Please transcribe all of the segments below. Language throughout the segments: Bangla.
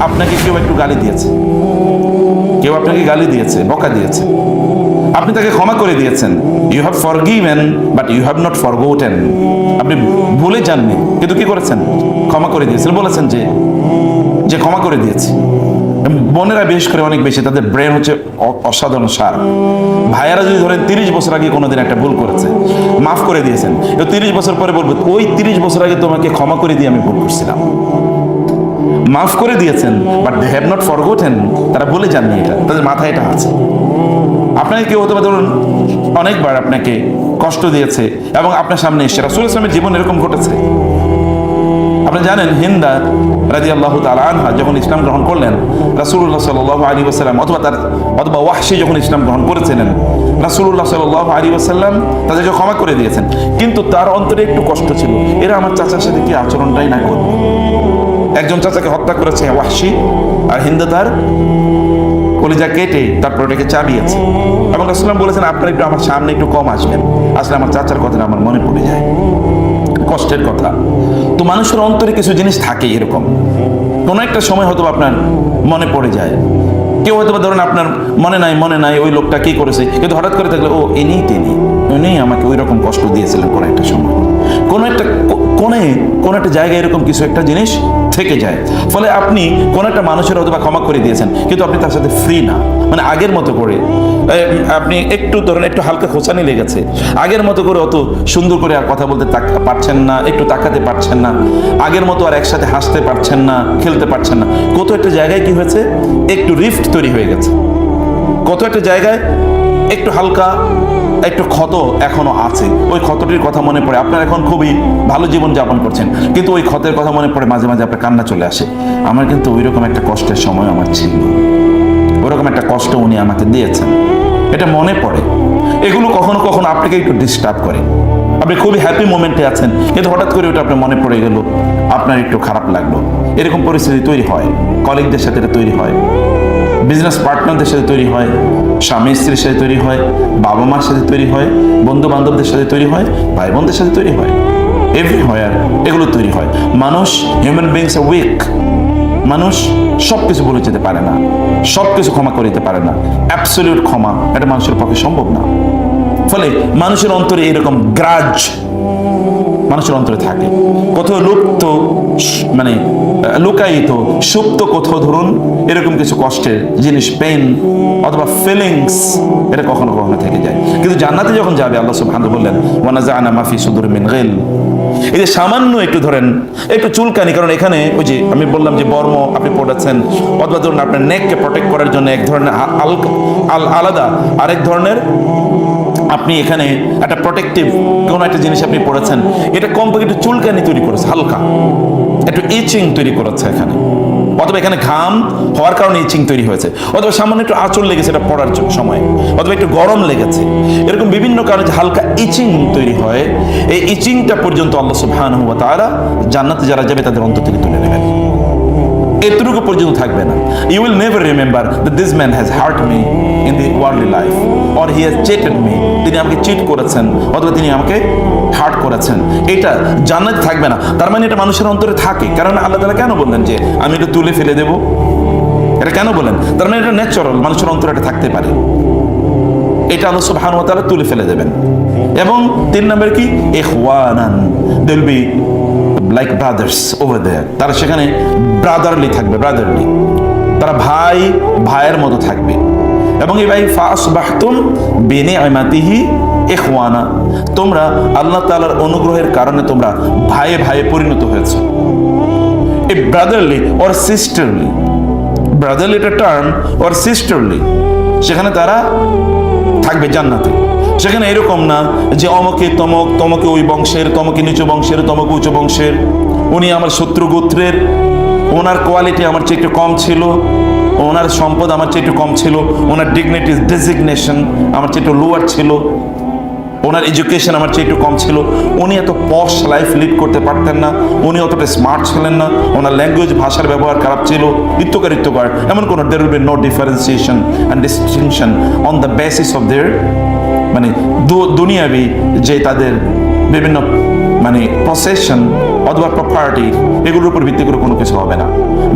আপনাকে কেউ একটু গালি দিয়েছে, কেউ আপনাকে গালি দিয়েছে, বকা দিয়েছে, আপনি তাকে ক্ষমা করে দিয়েছেন। You have forgiven but you have not forgotten. আপনি ভুলে যাননি, কিন্তু কি করেছেন? ক্ষমা করে দিয়েছেন, বলেছেন যে ক্ষমা করে দিয়েছি। বোনেরা বিশেষ করে অনেক বেশি, তাদের ব্রেন হচ্ছে অসাধারণ সার। ভাইয়ারা যদি ধরেন 30 বছর আগে কোনোদিন একটা ভুল করেছে, মাফ করে দিয়েছেন, 30 বছর পরে বলবো ওই 30 বছর আগে তোমাকে ক্ষমা করে দিয়ে আমি ভুল করছিলাম। মাফ করে দিয়েছেন but they have not forgotten, তারা বলে যাননি, এটা তাদের মাথায় এটা আছে। আপনাকে কেউ হতে পারে ধরুন অনেকবার আপনাকে কষ্ট দিয়েছে এবং আপনার সামনে এসে, রাসূল ইসলামের জীবন এরকম ঘটেছে। আপনি জানেন হিন্দা রাদিয়াল্লাহু তাআলা আনহা যখন ইসলাম গ্রহণ করলেন, রাসূলুল্লাহ সাল্লাল্লাহু আলাইহি ওয়াসাল্লাম অথবা ওয়াহশী যখন ইসলাম গ্রহণ করেছিলেন, রাসূলুল্লাহ সাল্লাল্লাহু আলাইহি ওয়াসাল্লাম তাদেরকে ক্ষমা করে দিয়েছেন, কিন্তু তার অন্তরে একটু কষ্ট ছিল, এরা আমার চাচার সাথে কি আচরণটাই না করবে। একজন চাচাকে হত্যা করেছে ওয়াহশী, আর হিন্দা তার কলিজা কেটে তারপর ওটাকে চাবিয়েছে, এবং রাসূলুল্লাহ বলেছেন আপনারা একটু আমার সামনে একটু কম আসবেন, আসলে আমার চাচার কথাটা আমার মনে পড়ে যায়, কষ্টের কথা। তো মানুষের অন্তরে কিছু জিনিস থাকে এরকম, কোনো একটা সময় হয়তো আপনার মনে পড়ে যায়। কেউ হয়তো ধরুন আপনার মনে নাই ওই লোকটা কি করেছে, কিন্তু হঠাৎ করে থাকলে ও উনি আমাকে ওই রকম কষ্ট দিয়েছিলেন কোনো একটা সময়, কোনো একটা জায়গায় এরকম কিছু একটা জিনিস থেকে যায়। ফলে আপনি কোনো একটা মানুষের হয়তো বা ক্ষমা করে দিয়েছেন, কিন্তু আপনি তার সাথে ফ্রি না, মানে আগের মতো করে আপনি একটু ধরেন একটু হালকা খোঁচানি লেগেছে, আগের মতো করে অত সুন্দর করে আর কথা বলতে পারছেন না, একটু তাকাতে পারছেন না, আগের মতো আর একসাথে হাসতে পারছেন না, খেলতে পারছেন না। কত একটা জায়গায় কি হয়েছে, একটু রিফট তৈরি হয়ে গেছে, কত একটা জায়গায় একটু হালকা একটু ক্ষত এখনো আছে। ওই ক্ষতটির কথা মনে পড়ে, আপনার এখন খুবই ভালো জীবন যাপন করছেন, কিন্তু ওই ক্ষতের কথা মনে পড়ে মাঝে মাঝে আপনার কান্না চলে আসে। আমার কিন্তু ওইরকম একটা কষ্টের সময় আমার ছিল, ওরকম একটা কষ্ট উনি আমাকে দিয়েছেন, এটা মনে পড়ে। এগুলো কখনো কখনো আপনাকে একটু ডিস্টার্ব করে, আপনি খুবই হ্যাপি মোমেন্টে আছেন, কিন্তু হঠাৎ করে ওটা আপনার মনে পড়ে গেল, আপনার একটু খারাপ লাগলো। এরকম পরিস্থিতি তৈরি হয়, কলিগদের সাথে এটা তৈরি হয়, বিজনেস পার্টনারদের সাথে তৈরি হয়, স্বামী স্ত্রীর সাথে তৈরি হয়, বাবা মার সাথে তৈরি হয়, বন্ধু বান্ধবদের সাথে তৈরি হয়, ভাই বোনদের সাথে তৈরি হয়, এভরিহোয়ার এগুলো তৈরি হয়। মানুষ, হিউম্যান বিংস আর উইক, মানুষ সব কিছু বলে যেতে পারে না, সব কিছু ক্ষমা করে দিতে পারে না। অ্যাবসলিউট ক্ষমা এটা মানুষের পক্ষে সম্ভব না। ফলে মানুষের অন্তরে এরকম গ্রাজ মানুষের অন্তরে থাকে, কোথাও লুপ্ত মানে লুকায়িত, সুপ্ত কোথাও ধরুন এরকম কিছু কষ্টের জিনিস, পেইন অথবা ফিলিংস, এটা কখনো কখনো থেকে যায়। কিন্তু জান্নাতে যখন যাবে, আল্লাহ সুবহানাহু বললেন ওয়ানাযা'না মা ফি সুদুরিহিম মিন গিল, এই যে সামান্য একটু ধরেন একটু চুলকানি, কারণ এখানে ওই যে আমি বললাম যে বর্ম আপনি পড়েছেন, অথবা ধরুন আপনার নেককে প্রোটেক্ট করার জন্য এক ধরনের আলাদা আরেক ধরনের আপনি এখানে একটা প্রোটেক্টিভ কোনো একটা জিনিস আপনি পড়েছেন, এটা কমপক্ষে একটু চুলকানি তৈরি করেছে, হালকা একটু ইচিং তৈরি করেছে এখানে, অথবা এখানে ঘাম হওয়ার কারণে ইচিং তৈরি হয়েছে, অথবা সামান্য একটু আঁচল লেগেছে এটা পড়ার সময়, অথবা একটু গরম লেগেছে, এরকম বিভিন্ন কারণে যে হালকা ইচিং তৈরি হয়, এই ইচিংটা পর্যন্ত আল্লাহ সুবহানাহু ওয়া তাআলা জান্নাতে যারা যাবে তাদের অন্তর থেকে তুলে নেবেন। এতটুকু পর্যন্ত থাকবে না। You will never remember that this man has hurt me in the worldly life, or he has cheated me, তিনি আমাকে চিট করেছেন অথবা তিনি আমাকে হার্ট করেছেন, এটা জান্নাতে থাকবে না। তার মানে এটা মানুষের অন্তরে থাকে, কারণ আল্লাহ তাআলা কেন বললেন যে আমি এটা তুলে ফেলে দেব, এটা কেন বলেন? তার মানে এটা ন্যাচারাল, মানুষের অন্তরে এটা থাকতে পারে, এটা আল্লাহ সুবহানাহু ওয়া তাআলা তুলে ফেলে দেবেন। এবং 3 নম্বর কি, ইখওয়ানান, they will be like brothers over there, তারা সেখানে ব্রাদারলি থাকবে, ব্রাদারলি, তারা ভাইয়ের মতো থাকবে। এবং এই ভাই ফাসবাহতুম বিনিআমাতিহি ইখওয়ানা, তোমরা আল্লাহ তাআলার অনুগ্রহের কারণে তোমরা ভাইয়ে পরিণত হয়েছে। এই ব্রাদারলি অর সিস্টারলি, ব্রাদারলি এটা টার্ম, অর সিস্টারলি, সেখানে তারা থাকবে জান্নাতে। সেখানে এরকম না যে তমকে ওই বংশের, তমকে নিচু বংশের, তমকে উঁচু বংশের, উনি আমার শত্রু গোত্রের, ওনার কোয়ালিটি আমার চেয়ে একটু কম ছিল, ওনার সম্পদ আমার চেয়ে একটু কম ছিল, ওনার ডিগনিটি ডেজিগনেশন আমার চেয়ে একটু লোয়ার ছিল, ওনার এডুকেশন আমার চেয়ে একটু কম ছিল, উনি এত পশ লাইফ লিড করতে পারতেন না, উনি অতটা স্মার্ট ছিলেন না, ওনার ল্যাঙ্গুয়েজ ভাষার ব্যবহার খারাপ ছিল, ইত্যকার এমন কোনো there will be no differentiation and distinction on the basis of their মানে দুনিয়াবি যে তাদের বিভিন্ন মানে পসেশন অথবা প্রপার্টি এগুলোর উপর ভিত্তি করে কোনো কিছু হবে না,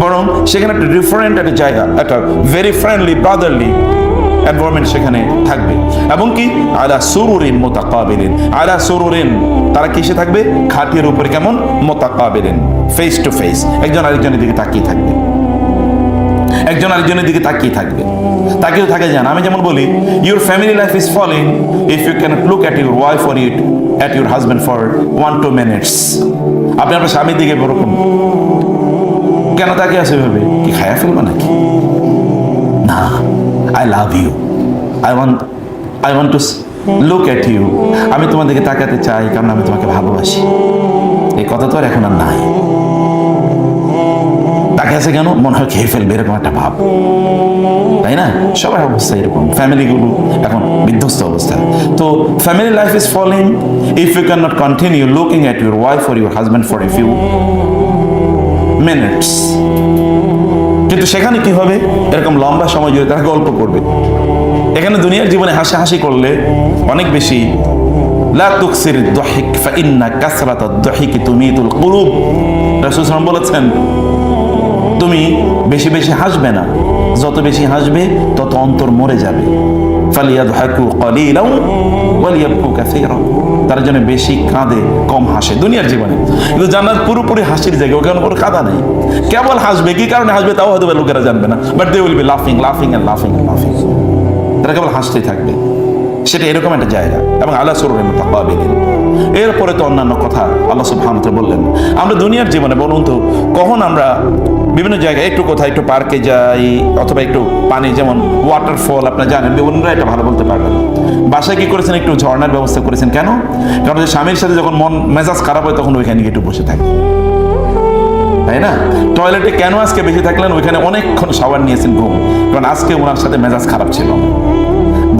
বরং সেখানে একটা ডিফারেন্ট একটা জায়গা, একটা ভেরি ফ্রেন্ডলি ব্রাদারলি এনভায়রনমেন্ট সেখানে থাকবে। এবং কি আলা সুরুরিন মুতাকাবিলিন, আলা সুরুরিন, তারা কিসে থাকবে? খাটের উপরে কেমন? মুতাকাবিলিন, ফেস টু ফেস, একজন আরেকজনের দিকে তাকিয়ে থাকবে, একজন আরেকজনের দিকে তাকিয়ে থাকবে। তাকিয়ে থাকে যান। আমি যেমন বলি, your family life is falling if you can't look at your wife or at your husband for 1-2 minutes. আপনি আপনার স্বামীর দিকে এরকম কেন তাকিয়ে আছে? ভেবে কি খায়া ফেলবে নাকি? না, I love you, I want to look at you, আমি তোমার দিকে তাকাতে চাই কারণ আমি তোমাকে ভালোবাসি। এই কথা তো আর এখন আর নাই। তাকে আছে কেন? মনে হয় খেয়ে ফেলবে এরকম একটা ভাব, তাই না? সবার অবস্থা এরকম, ফ্যামিলিগুলো এখন বিধ্বস্ত অবস্থা। তো family life is falling if you can not continue looking at your wife or your husband for a few minutes. কিন্তু সেখানে কি হবে? এরকম লম্বা সময় জুড়ে তারা গল্প করবে। এখানে দুনিয়ার জীবনে হাসাহাসি করলে অনেক বেশি, লা তুকসির দাহিক ফাইন্না কাসরাতাদ দাহিকি তুমিতুল কুলুব, রাসূল সাল্লাল্লাহু আলাইহি ওয়াসাল্লাম বলেছেন, তুমি বেশি বেশি হাসবে না, যত বেশি হাসবে তত অন্তর মরে যাবে। ফালিয়াদহাকু কালিলাও ওয়ালিয়াবকু কাসীরা, তার জন্য বেশি কাঁদে কম হাসে দুনিয়ার জীবনে। কিন্তু জান্নাত পুরোপুরি হাসির জায়গা, ওখানে কোনো কাঁদা নেই, কেবল হাসবে। কি কারণে হাসবে তাও হয়তো লোকেরা জানবে না, বাট দে উইল বি লাফিং লাফিং এন্ড লাফিং এন্ড লাফিং, তারা কেবল হাসতেই থাকবে। সেটা এরকম একটা জায়গা। এবং আলা সুরুরিন মুতাকাবিলিন, এরপরে তো অন্যান্য কথা আল্লাহ সুবহানাহু ওয়া তাআলা বললেন। আমরা দুনিয়ার জীবনে বলুন তো, কখন আমরা বিভিন্ন জায়গায় একটু কোথায় একটু পার্কে যাই অথবা একটু পানি, যেমন ওয়াটারফল, আপনারা জানেন, বিভিন্নরা এটা ভালো বলতে পারবেন। বাসায় কি করেছেন? একটু ঝর্ণার ব্যবস্থা করেছেন। কেন? কারণ যে স্বামীর সাথে যখন মন মেজাজ খারাপ হয় তখন ওইখানে গিয়ে একটু বসে থাকে, তাই না? টয়লেটে কেন আজকে বেশি থাকলেন? ওইখানে অনেকক্ষণ শাওয়ার নিয়েছেন, ঘুম, কারণ আজকে ওনার সাথে মেজাজ খারাপ ছিল।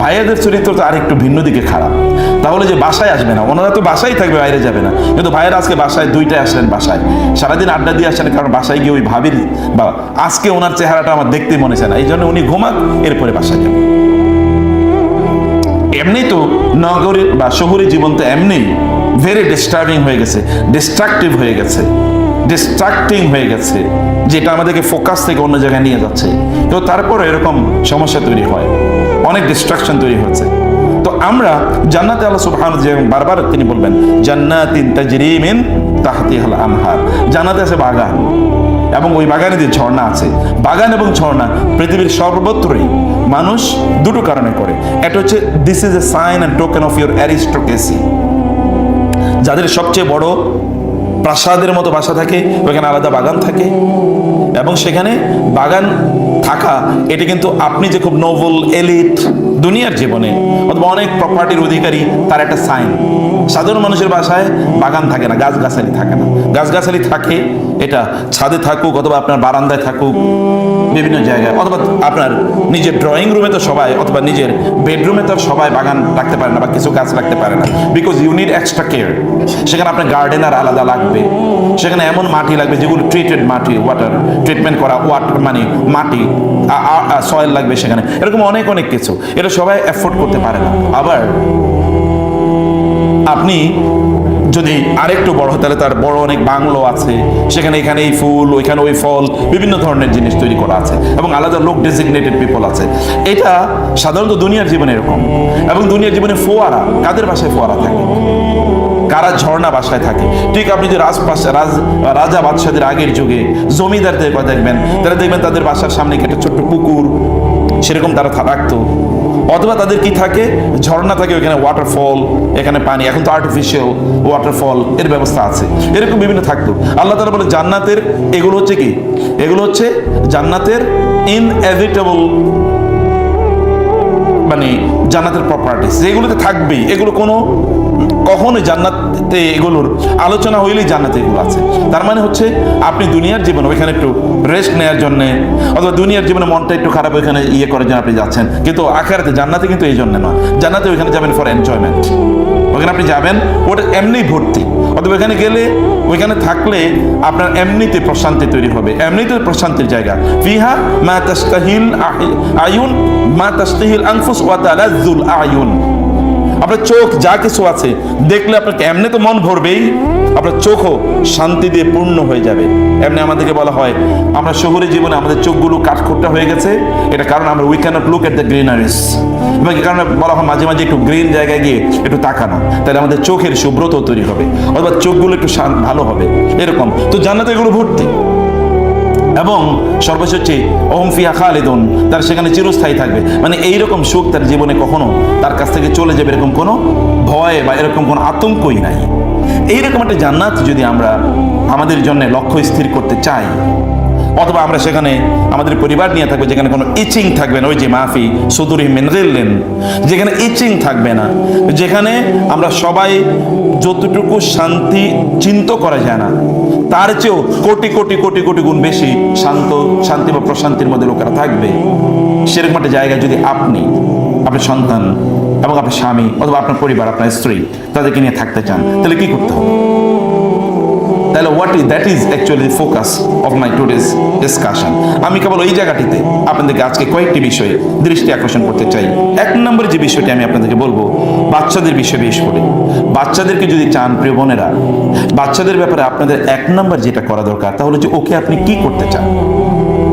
ভাইয়াদের চরিত্র তো আরেকটু ভিন্ন দিকে খারাপ। তাহলে যে বাসায় আসবে না, ওনারা তো বাসায় থাকবে, বাইরে যাবে না। কিন্তু ভাইয়েরা আজকে বাসায় 2টায় আসলেন, বাসায় সারাদিন আড্ডা দিয়ে আসেন, কারণ বাসায় গিয়ে ওই ভাবির বা আজকে ওনার চেহারাটা আমার দেখতে মনে চায় না, এই জন্য উনি ঘুমাক, এরপরে বাসায় যাবেন। এমনি তো নগরে বা শহরে জীবন তো এমনি ভেরি ডিস্টার্বিং হয়ে গেছে, ডিস্ট্রাকটিভ হয়ে গেছে, ডিস্ট্রাক্টিং হয়ে গেছে, যেটা আমাদেরকে ফোকাস থেকে অন্য জায়গায় নিয়ে যাচ্ছে। তো তারপর এরকম সমস্যা তৈরি হয়, অনেক ডিস্ট্রাকশন তৈরি হচ্ছে। তো আমরা জান্নাতে আল্লাহ সুবহানাহু ওয়া তাআলা বারবার তিনি বলবেন, জান্নাতিন তাজরি মিন তাহতিহাল আনহার, জান্নাতে আছে বাগান, এবং ওই বাগানে যে ঝর্ণা আছে। বাগান এবং ঝর্ণা পৃথিবীর সর্বত্রই মানুষ দুটো কারণে করে। এটা হচ্ছে this is a sign and token of your aristocracy, যাদের সবচেয়ে বড় প্রাসাদের মতো বাসা থাকে ওখানে আলাদা বাগান থাকে, এবং সেখানে বাগান থাকা এটা কিন্তু আপনি যে খুব নোবেল এলিট দুনিয়ার জীবনে অথবা অনেক প্রপার্টির অধিকারী তার একটা সাইন। সাধারণ মানুষের বাসায় বাগান থাকে না, গাছগাছালি থাকে না। গাছগাছালি থাকে, এটা ছাদে থাকুক অথবা আপনার বারান্দায় থাকুক, বিভিন্ন জায়গায়, অথবা আপনার নিজের ড্রয়িং রুমে তো সবাই, অথবা নিজের বেডরুমে তো সবাই বাগান রাখতে পারে না বা কিছু গাছ রাখতে পারে না, because you need extra care. সেখানে আপনার গার্ডেনার আলাদা লাগবে, সেখানে এমন মাটি লাগবে যেগুলো ট্রিটেড মাটি, ওয়াটার ট্রিটমেন্ট করা ওয়াটার, মানে মাটি সয়েল লাগবে সেখানে, এরকম অনেক অনেক কিছু। এটা সবাই অ্যাফোর্ড করতে পারে না। আবার আপনি যদি আরেকটু বড় হয় তাহলে তার বড় অনেক বাংলো আছে, সেখানে এখানে এই ফুল, ওইখানে ওই ফল, বিভিন্ন ধরনের জিনিস তৈরি করা আছে, এবং আলাদা লোক ডেজিগনেটেড পিপল আছে। এটা সাধারণত দুনিয়ার জীবনে এরকম। এবং দুনিয়ার জীবনে ফোয়ারা, কাদের বাসায় ফোয়ারা থাকে? কারা ঝর্ণা বাসায় থাকে? ঠিক আপনি যে রাজা বাদশাদের আগের যুগে জমিদারদের কথা দেখবেন, তারা দেখবেন তাদের বাসার সামনে একটা ছোট্ট পুকুর, সেরকম তারা রাখতো। অথবা তাদের কি থাকে? ঝর্ণা থাকে, ওইখানে ওয়াটারফল, এখানে পানি, এখন তো আর্টিফিশিয়াল ওয়াটারফল এর ব্যবস্থা আছে, এরকম বিভিন্ন থাকতো। আল্লাহ তাআলা বলে জান্নাতের এগুলো হচ্ছে কি? এগুলো হচ্ছে জান্নাতের ইনএভিটেবল, মানে জান্নাতের প্রপার্টিস, যেগুলোতে থাকবেই। এগুলো কোনো কখনোই জান্নাতে এগুলোর আলোচনা হইলেই জান্নাতে এগুলো আছে। তার মানে হচ্ছে আপনি দুনিয়ার জীবনে ওইখানে একটু রেস্ট নেওয়ার জন্য, অথবা দুনিয়ার জীবনে মনটা একটু খারাপ ওইখানে ইয়ে করার জন্য আপনি যাচ্ছেন, কিন্তু আখিরাতে জান্নাতে কিন্তু এই জন্য নয়। জান্নাতে ওইখানে যাবেন ফর এনজয়মেন্ট, ওখানে আপনি যাবেন ওটা এমনি ভর্তি। অথবা ওইখানে গেলে, ওইখানে থাকলে আপনার এমনিতে প্রশান্তি তৈরি হবে, এমনিতে প্রশান্তির জায়গা। ফিহা মা তাশতাহিল আয়ুন মা তাশতাহিল আনফুস ওয়া তালাজ্জুল আয়ুন। আপনার চোখ যা কিছু আছে দেখলে আপনাকে এমনি তো মন ভরবেই, আপনার চোখও শান্তি দিয়ে পূর্ণ হয়ে যাবে। এমনি আমাদেরকে বলা হয় আমরা শহুরে জীবনে আমাদের চোখগুলো কাঠখোট্টা হয়ে গেছে, এটা কারণ আমরা we can't look at the greeneries, এবং এই কারণে বলা হয় মাঝে মাঝে একটু গ্রিন জায়গায় গিয়ে একটু তাকানো, তাহলে আমাদের চোখের শুভ্রতাও তৈরি হবে, অথবা চোখগুলো একটু ভালো হবে এরকম। তো জান্নাতে এগুলো ভর্তি। এবং সর্বশেষ হচ্ছে ওহুম ফিহা খালিদুন, তার সেখানে চিরস্থায়ী থাকবে। মানে এইরকম সুখ তার জীবনে কখনো তার কাছ থেকে চলে যাবে এরকম কোনো ভয় বা এরকম কোনো আতঙ্কই নাই। এইরকম একটা জান্নাত যদি আমরা আমাদের জন্য লক্ষ্য স্থির করতে চাই, অথবা আমরা সেখানে আমাদের পরিবার নিয়ে থাকবো যেখানে কোনো ইচিং থাকবে না, ওই যে মাফি সুদুরিহিম মিন গিল্লিন, যেখানে ইচিং থাকবে না, যেখানে আমরা সবাই যতটুকু শান্তি চিন্তা করা যায় না তার চেয়েও কোটি কোটি কোটি কোটি গুণ বেশি শান্তি বা প্রশান্তির মধ্যে লোকেরা থাকবে, সেরকম একটা জায়গায় যদি আপনি, আপনার সন্তান এবং আপনার স্বামী অথবা আপনার পরিবার, আপনার স্ত্রী তাদেরকে নিয়ে থাকতে চান, তাহলে কি করতে হবে? তাহলে that is actually the focus of my today's discussion. আমি কেবল ওই জায়গাটিতে আপনাদেরকে আজকে কয়েকটি বিষয়ে দৃষ্টি আকর্ষণ করতে চাই। এক নম্বরে যে বিষয়টি আমি আপনাদেরকে বলবো, বাচ্চাদের বিষয়ে বিশেষ করে বাচ্চাদেরকে যদি চান, প্রিয় বোনেরা, বাচ্চাদের ব্যাপারে আপনাদের এক নম্বর যেটা করা দরকার তা হলো যে ওকে আপনি কি করতে চান,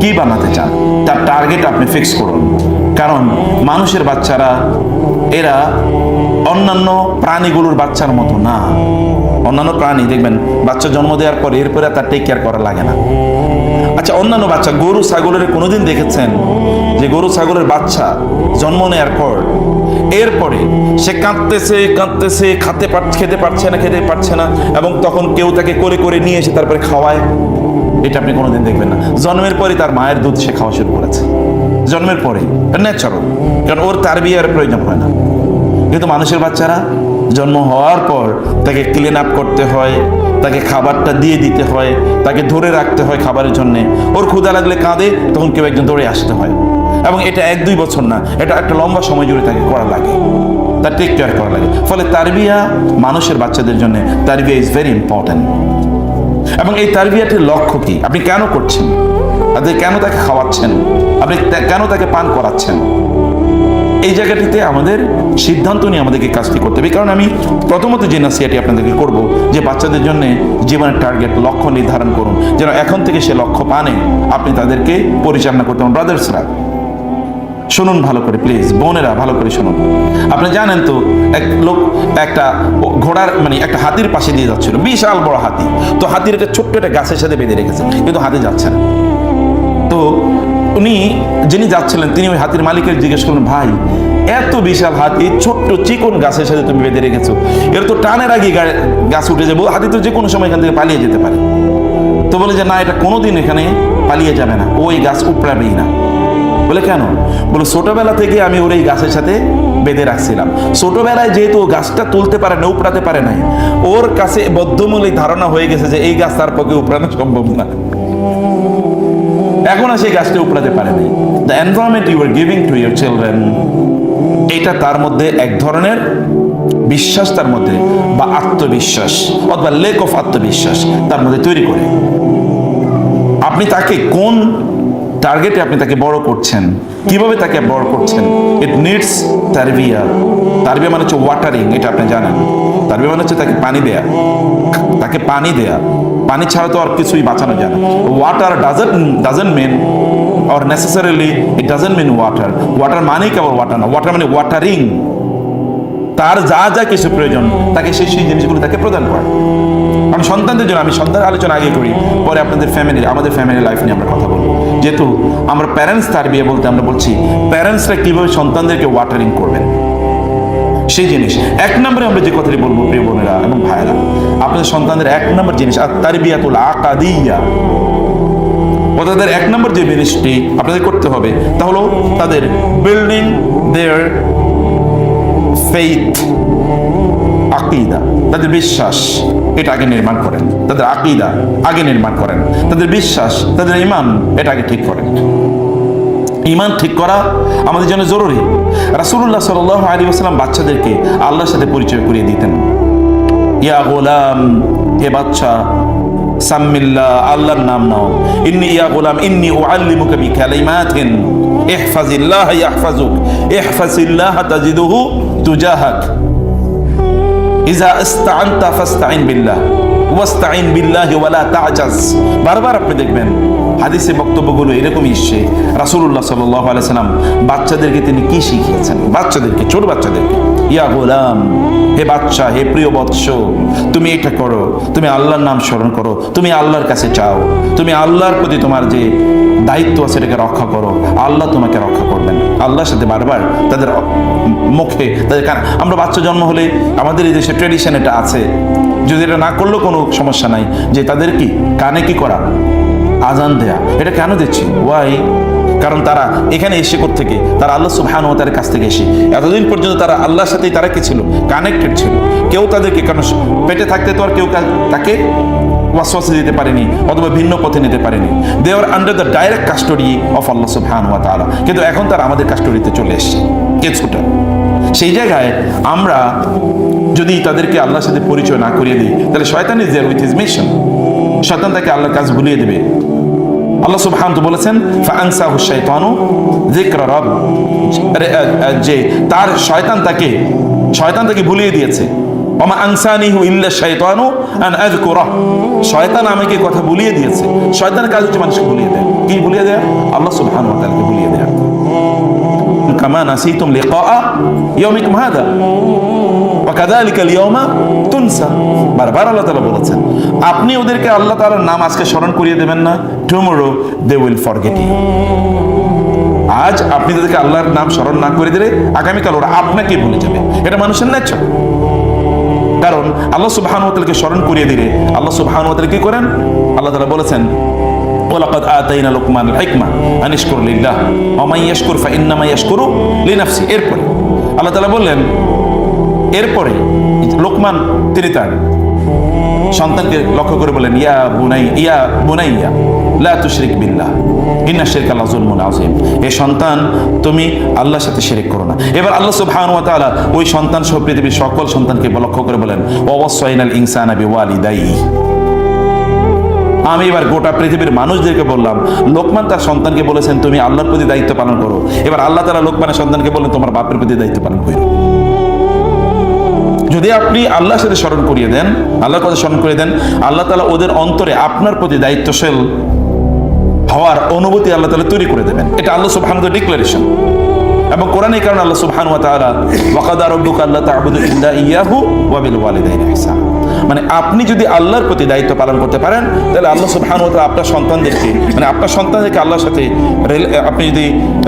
কি বানাতে চান, তার টার্গেট আপনি ফিক্স করুন। কারণ মানুষের বাচ্চারা এরা অন্যান্য প্রাণীগুলোর বাচ্চার মতো না। অন্যান্য প্রাণী দেখবেন বাচ্চা জন্ম দেওয়ার পর এরপরে তার টেক কেয়ার করা লাগে না। আচ্ছা, অন্যান্য বাচ্চা গরু ছাগলের কোনোদিন দেখেছেন যে গরু ছাগলের বাচ্চা জন্ম নেওয়ার পর এরপরে সে কাঁদতেছে খেতে পারছে না এবং তখন কেউ তাকে করে করে নিয়ে এসে তারপরে খাওয়ায়? এটা আপনি কোনোদিন দেখবেন না। জন্মের পরে তার মায়ের দুধ সে খাওয়া শুরু করেছে, জন্মের পরে, ন্যাচারাল, কারণ ওর তারবিয়ার প্রয়োজন হয় না। কিন্তু মানুষের বাচ্চারা জন্ম হওয়ার পর তাকে ক্লিন আপ করতে হয়, তাকে খাবারটা দিয়ে দিতে হয়, তাকে ধরে রাখতে হয় খাবারের জন্য। ওর ক্ষুধা লাগলে কাঁদে, তখন কেউ একজন দৌড়ে আসতে হয়। এবং এটা 1-2 বছর না, এটা একটা লম্বা সময় জুড়ে তাকে করা লাগে, তার টেক কেয়ার করা লাগে। ফলে তারবিয়া মানুষের বাচ্চাদের জন্য তারবিয়া ইজ ভেরি ইম্পর্টেন্ট। এবং এই তারবিয়াটির লক্ষ্য কি, আপনি কেন করছেন, আপনি কেন তাকে খাওয়াচ্ছেন, আপনি কেন তাকে পান করাচ্ছেন, এই জায়গাটিতে আমাদের সিদ্ধান্ত নিয়ে আমাদেরকে কাজটি করতে হবে। কারণ আমি প্রথমত যে নাসিহাটি আপনাদেরকে করব যে বাচ্চাদের জন্য জীবনের টার্গেট, লক্ষ্য নির্ধারণ করুন, যেন এখন থেকে সে লক্ষ্য পানে আপনি তাদেরকে পরিচালনা করতে পারেন। ব্রাদার্সরা শুনুন ভালো করে, প্লিজ বোনেরা ভালো করে শুনুন। আপনি জানেন তো এক লোক একটা ঘোড়ার একটা হাতির পাশে দিয়ে যাচ্ছিল, বিশাল বড় হাতি। তো হাতির একটা ছোট্ট একটা গাছের সাথে বেঁধে রেখেছে, কিন্তু হাতি যাচ্ছে না। তো উনি যিনি যাচ্ছিলেন তিনি ওই হাতির মালিকের জিজ্ঞেস করলেন, ভাই এত বিশাল হাতি ছোট্ট চিকন গাছের সাথে তুমি বেঁধে রেখেছো, এর তো টানের আগে গাছ উঠে যাবো, হাতি তো যে কোনো সময় এখান থেকে পালিয়ে যেতে পারে। তো বলে যে না, এটা কোনোদিন এখানে পালিয়ে যাবে না, ওই গাছ উপড়াবেই না। বলে কেন? বলে ছোটবেলা থেকে আমি ওর এই গাছের সাথে বেঁধে রাখছিলাম। ছোটবেলায় যেহেতু ও গাছটা তুলতে পারে না, উপড়াতে পারে নাই, ওর কাছে বদ্ধমূলিক ধারণা হয়ে গেছে যে এই গাছ তার পক্ষে উপড়ানো সম্ভব না। এখন আর সেই গাছটা উপড়াতে পারে নাই। The environment you are giving to your children, এটা তার মধ্যে এক ধরনের বিশ্বাস, তার মধ্যে বা আত্মবিশ্বাস অথবা লেক অফ আত্মবিশ্বাস তার মধ্যে তৈরি করে। আপনি তাকে কোন টার্গেটে আপনি তাকে বড় করছেন, কিভাবে তাকে বড় করছেন, ইট নিডস তারবিয়া। তারবিয়া মানে হচ্ছে ওয়াটারিং, এটা আপনি জানেন। তারবিয়া মানে হচ্ছে তাকে পানি দেয়া, তাকে পানি দেয়া। পানি ছাড়া তো আর কিছুই বাঁচানো যায় না। Water doesn't mean or necessarily it doesn't mean water. Water মানে কেবল ওয়াটার না, ওয়াটার মানে ওয়াটারিং। তার যা যা কিছু প্রয়োজন তাকে সেই জিনিসগুলো তাকে প্রদান করে। কারণ সন্তানদের জন্য, আমি সন্তানের আলোচনা আগে করি, পরে আমাদের ফ্যামিলি লাইফ নিয়ে আমরা কথা বলবো। যেহেতু আমরা প্যারেন্টস তারবিয়া বলতে আমরা বলছি প্যারেন্টসরা কিভাবে সন্তানদেরকে ওয়াটারিং করবেন সেই জিনিস। এক নম্বরে আমরা যে কথাটি বলবো প্রিয় বোনেরা এবং ভাইয়েরা, আপনাদের সন্তানদের এক নম্বর জিনিস তারবিয়াতুল আকাদিয়া। তাদের এক নম্বর যে জিনিসটি আপনাদের করতে হবে তা হলো তাদের বিল্ডিং দেয়ার ফেইথ, আকীদা, তাদের বিশ্বাস, এটা আগে নির্মাণ করেন। তাদের আকীদা আগে নির্মাণ করেন, তাদের বিশ্বাস, তাদের ঈমান, এটা আগে ঠিক করেন। ঈমান ঠিক করা আমাদের জন্য জরুরি। রাসূলুল্লাহ সাল্লাল্লাহু আলাইহি ওয়াসাল্লাম বাচ্চাদেরকে আল্লাহর সাথে পরিচয় করিয়ে দিতেন। ইয়া গোলাম, হে বাচ্চা, সাম্মিল্লাহ, আল্লাহর নাম নাও। ইয়া গোলাম ইন্নী উআল্লিমুকা বিকালিমাতিন ইহফাজিল্লাহ ইয়াহফাজুক ইহফাজিল্লাহ তাজিদুহু তুজাহাক। ইজা ইসতাআনতা ফাস্তাইন বিল্লাহ ওয়াস্তাইন বিল্লাহি ওয়ালা তা'জাজ। বারবার আপনি দেখবেন হাদিসে বক্তব্যগুলো এরকমই এসছে। রাসূলুল্লাহ সাল্লাল্লাহু আলাইহি সাল্লাম বাচ্চাদেরকে তিনি কি শিখিয়েছেন? বাচ্চাদেরকে, ছোট বাচ্চাদেরকে, ইয়া গোলাম, হে বাচ্চা, হে প্রিয় বৎস, তুমি এটা করো, তুমি আল্লাহর নাম স্মরণ করো, তুমি আল্লাহর কাছে চাও, তুমি আল্লাহর প্রতি তোমার যে দায়িত্ব আছে এটাকে রক্ষা করো, আল্লাহ তোমাকে রক্ষা করবেন। আল্লাহর সাথে বারবার তাদের মুখে তাদের আমরা বাচ্চা জন্ম হলে আমাদের এই দেশে ট্রেডিশন এটা আছে, যদি এটা না করলেও কোনো সমস্যা নাই, যে তাদের কি কানে কি করা, আজান দেয়া। এটা কেন দিচ্ছি? ওয়াই? কারণ তারা এখানে এসে থেকে তারা আল্লাহ সুবহানাহু ওয়া তাআলার কাছ থেকে এসে এতদিন পর্যন্ত তারা আল্লাহর সাথেই তারা কি ছিল? কানেক্টেড ছিল। কেউ তাদেরকে, কারণ পেটে থাকতে তো আর কেউ তাকে ওয়াসওয়াসা দিতে পারেনি অথবা ভিন্ন পথে নিতে পারেনি। They are under the direct custody of Allah সুবহানাহু ওয়া তাআলা। কিন্তু এখন তারা আমাদের কাস্টোডিতে চলে এসছে কিছুটা। সেই জায়গায় আমরা যদি তাদেরকে আল্লাহর সাথে পরিচয় না করিয়ে দিই, তাহলে শয়তান is there with his mission. শয়তান তাকে আল্লাহর কাজ ভুলিয়ে দেবে। আল্লাহ সুবহানাহু বলেছেন ফাআনসাহু শাইতানু যিকরা রাব, যে তার শয়তান তাকে ভুলিয়ে দিয়েছে। ওমা আনসানিহু ইল্লা শাইতানু আন আযকুরা, শয়তান আমাকে কথা ভুলিয়ে দিয়েছে। শয়তানের কাজ হচ্ছে মানুষকে ভুলিয়ে দেয়। কি ভুলিয়ে দেয়? আল্লাহ সুবহানাহু ওয়া তাআলাকে ভুলিয়ে দেয়। কামা নাসিতুম লিকা ইয়াউমিকুম হাযা ওয়া কাযালিকা আল-ইয়াওমা তুনসা। বারবার আল্লাহ তাআলা বলেছেন আপনি ওদেরকে আল্লাহ তাআলার নাম আজকে স্মরণ করিয়ে দেবেন না, tomorrow they will forget you. আজ আপনি তাদেরকে আল্লাহর নাম স্মরণ না করে দিলে আগামীকাল ওরা আপনাকে ভুলে যাবে। এটা মানুষের ন্যাচার। কারণ আল্লাহ সুবহানাহু ওয়া তাআলাকে স্মরণ করিয়ে দিলে আল্লাহ সুবহানাহু ওয়া তাআলা কি করেন? আল্লাহ তাআলা বলেছেন ওয়ালাকাদ আতাইনা লুকমানাল হিকমা আন ইশকুর লিল্লাহ ওয়া মান ইয়াশকুর ফাইন্নামা ইয়াশকুরু লিনাফসি। এরপরে আল্লাহ তাআলা বললেন, এরপরে লোকমান তিনি তার সন্তানকে লক্ষ্য করে বলেন ইয়া বুনাইয়া লা তুশরিক বিল্লাহ ইন্না শিরকা লাযুলমুন আযীম। হে সন্তান, তুমি আল্লাহর সাথে শিরক করো না। এবার আল্লাহ সুবহানাহু ওয়া তাআলা ওই সন্তান সহ পৃথিবীর সকল সন্তানকে লক্ষ্য করে বলেন ওয়াসাইনাল ইনসানা বিওয়ালিদাইহি। আমি এবার গোটা পৃথিবীর মানুষদেরকে বললাম, লোকমান তার সন্তানকে বলেছেন তুমি আল্লাহর প্রতি দায়িত্ব পালন করো। এবার আল্লাহ তাআলা লোকমানের সন্তানকে বললেন তোমার বাপের প্রতি দায়িত্ব পালন করো। যদি আপনি আল্লাহর সাথে স্মরণ করিয়ে দেন, আল্লাহর কথা স্মরণ করিয়ে দেন, আল্লাহ তাআলা ওদের অন্তরে আপনার প্রতি দায়িত্বশীল হওয়ার অনুভূতি আল্লাহ তাআলা তৈরি করে দেবেন। এটা আল্লাহ সুবহানাহু ওয়া তাআলার ডিক্লারেশন। এবং কোরআনে কারণ আল্লাহ সুবহানাহু ওয়া তাআলা ওয়া কাদা রাব্বুকা আল্লা তা'বুদু ইল্লা ইয়াহু ওয়া বিল ওয়ালিদাইনি ইহসানা, মানে আপনি যদি আল্লাহর প্রতি দায়িত্ব পালন করতে পারেন, তাহলে আল্লাহ সুবহানাহু ওয়া তাআলা আপনার সন্তানদেরকে, মানে আপনার সন্তানদেরকে আল্লাহর সাথে আপনি যদি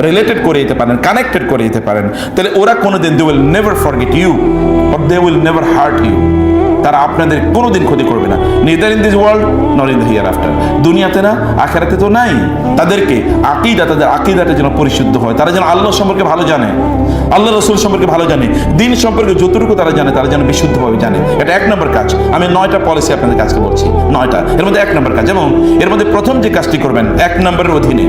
রিলেটেড করে দিতে পারেন, কানেক্টেড করে দিতে পারেন, তাহলে ওরা কোনোদিন they will never forget you or they will never hurt you. তারা আপনাদের কোনোদিন ক্ষতি করবে না, neither in this world nor in the hereafter. দুনিয়াতে না, আখিরাতে তো নাই। তাদেরকে তাদের আকীদাটা যেন পরিশুদ্ধ হয়, তারা যেন আল্লাহ সম্পর্কে ভালো জানে, আল্লাহ রাসূল সম্পর্কে ভালো জানে, দিন সম্পর্কে যতটুকু তারা জানে তারা যেন বিশুদ্ধভাবে জানে। এটা 1 নম্বর কাজ। আমি 9টা পলিসি আপনাদের কাজকে বলছি, 9টা, এর মধ্যে 1 নম্বর কাজ। এবং এর মধ্যে প্রথম যে কাজটি করবেন 1 নম্বরের অধীনে,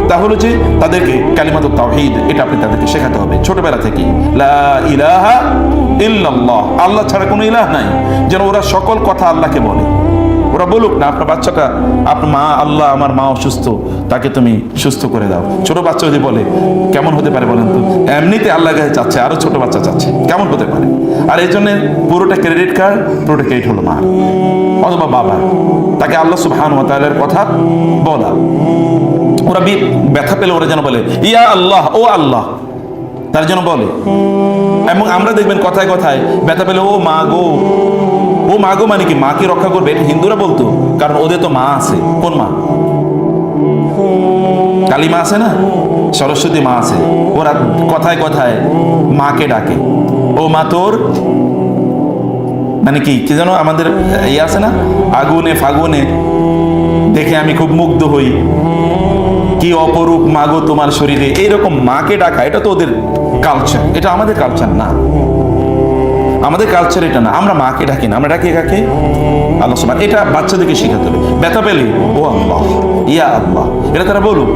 তা হলো যে তাদেরকে কালিমাতুত তাওহীদ, এটা আপনি তাদেরকে শেখাতে হবে ছোটবেলা থেকে। লা ইলাহা ইল্লাল্লাহ, আল্লাহ ছাড়া কোনো ইলাহ নাই। যেন ওরা সকল কথা আল্লাহকে বলে। ওরা বলুক না আপনার বাচ্চাটা, আপনার মা, আল্লাহ আমার মা অসুস্থ, তাকে তুমি সুস্থ করে দাও। ছোট বাচ্চা যদি বলে কেমন হতে পারে বলেন তো? এমনিতে আল্লাহর কাছে চাচ্ছে, আরো ছোট বাচ্চা চাচ্ছে, কেমন হতে পারে? আর এই জন্য পুরোটা ক্রেডিট কার্ড, পুরোটা ক্রেডিট হলো মা অথবা বাবা, তাকে আল্লাহ সুবহানাহু ওয়া তাআলার কথা বলা। ওরা ব্যথা পেলে ওরা যেন বলে ইয়া আল্লাহ, ও আল্লাহ, তার জন্য বলে। এবং আমরা দেখবেন কথায় কথায় ব্যথা পেলে ও মা গো, ও মা গো, মানে কি মাকে রক্ষা করবে, এটা হিন্দুরা বলতো, কারণ ওদের তো মা আছে। কোন মা? কালী মা আছে না, সরস্বতী মা আছে। ওরা কথায় কথায় মাকে ডাকে, ও মা তোর, মানে কি যেন আমাদের ইয়ে আছে না, আগুনে ফাগুনে দেখে আমি খুব মুগ্ধ হই, কি অপরূপ মাগো তোমার শরীরে, এইরকম মাকে ডাকা। এটা তো ওদের কালচার, এটা আমাদের কালচার না। আমাদের কালচার এটা না। আমরা মাকে ডাকি না, আমরা ডাকি কাকে? আল্লাহ সুবহানাহু। এটা বাচ্চাদেরকে শেখাতে হবে। ব্যথা পেলে ও আল্লাহ, ইয়া আল্লাহ, এটা তারা বলুক।